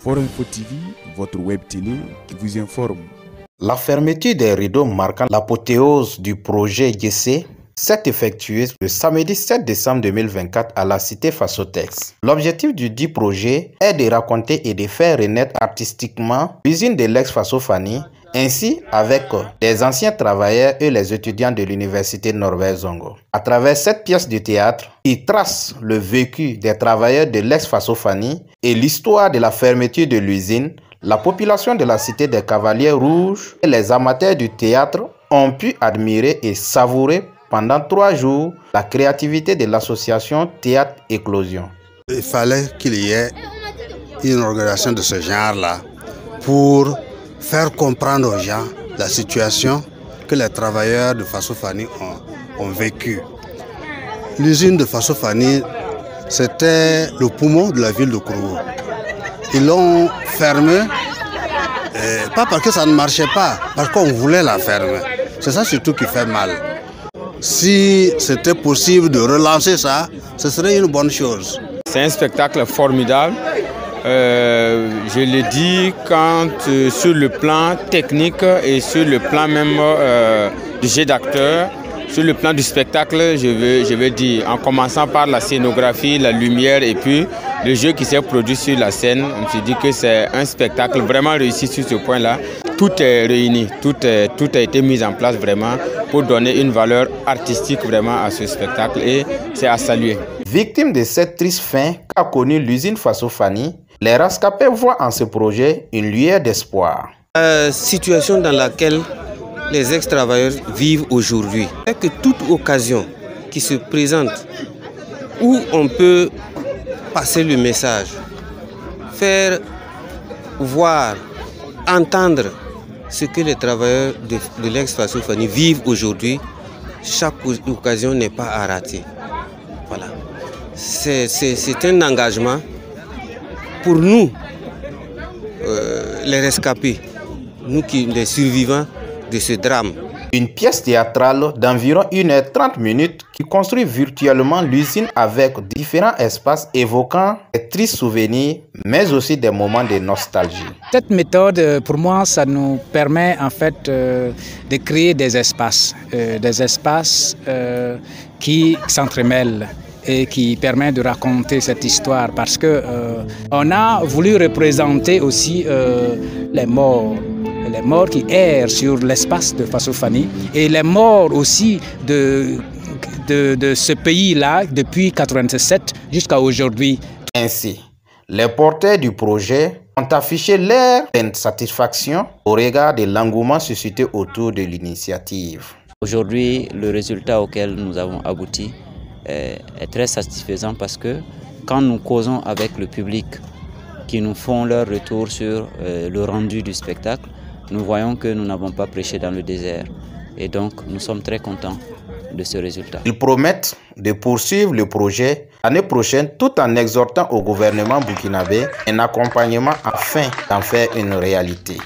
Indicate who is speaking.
Speaker 1: Forum Info TV, votre web télé qui vous informe.
Speaker 2: La fermeture des rideaux marquant l'apothéose du projet GC s'est effectuée le samedi 7 décembre 2024 à la cité Fasotex. L'objectif du dit projet est de raconter et de faire renaître artistiquement l'usine de l'ex-Fasofani, ainsi avec des anciens travailleurs et les étudiants de l'université Norbert Zongo. À travers cette pièce de théâtre, il trace le vécu des travailleurs de l'ex-Fasofani et l'histoire de la fermeture de l'usine. La population de la cité des Cavaliers Rouges et les amateurs du théâtre ont pu admirer et savourer pendant 3 jours la créativité de l'association Théâtre Éclosion.
Speaker 3: Il fallait qu'il y ait une organisation de ce genre-là pour faire comprendre aux gens la situation que les travailleurs de Fasofani ont vécue. L'usine de Fasofani, c'était le poumon de la ville de Kourou. Ils l'ont fermée, pas parce que ça ne marchait pas, parce qu'on voulait la fermer. C'est ça surtout qui fait mal. Si c'était possible de relancer ça, ce serait une bonne chose.
Speaker 4: C'est un spectacle formidable. Je l'ai dit, quand sur le plan technique et sur le plan même du jeu d'acteur, sur le plan du spectacle, je vais dire, en commençant par la scénographie, la lumière et puis le jeu qui s'est produit sur la scène, on se dit que c'est un spectacle vraiment réussi sur ce point-là. Tout est réuni, tout a été mis en place vraiment pour donner une valeur artistique vraiment à ce spectacle et c'est à saluer.
Speaker 2: Victime de cette triste fin qu'a connue l'usine Fasofani, les rescapés voient en ce projet une lueur d'espoir.
Speaker 5: La situation dans laquelle les ex-travailleurs vivent aujourd'hui, c'est que toute occasion qui se présente où on peut passer le message, faire voir, entendre ce que les travailleurs de l'ex-Fasofani vivent aujourd'hui, chaque occasion n'est pas à rater. Voilà. C'est un engagement pour nous, les rescapés, nous les survivants de ce drame.
Speaker 2: Une pièce théâtrale d'environ 1h30 qui construit virtuellement l'usine avec différents espaces évoquant des tristes souvenirs, mais aussi des moments de nostalgie.
Speaker 6: Cette méthode, pour moi, ça nous permet en fait de créer des espaces qui s'entremêlent et qui permettent de raconter cette histoire parce que on a voulu représenter aussi les morts qui errent sur l'espace de Fasofani et les morts aussi de ce pays-là depuis 1987 jusqu'à aujourd'hui.
Speaker 2: Ainsi, les porteurs du projet ont affiché leur satisfaction au regard de l'engouement suscité autour de l'initiative.
Speaker 7: Aujourd'hui, le résultat auquel nous avons abouti est très satisfaisant parce que quand nous causons avec le public qui nous font leur retour sur le rendu du spectacle, nous voyons que nous n'avons pas prêché dans le désert et donc nous sommes très contents de ce résultat.
Speaker 2: Ils promettent de poursuivre le projet l'année prochaine tout en exhortant au gouvernement burkinabé un accompagnement afin d'en faire une réalité.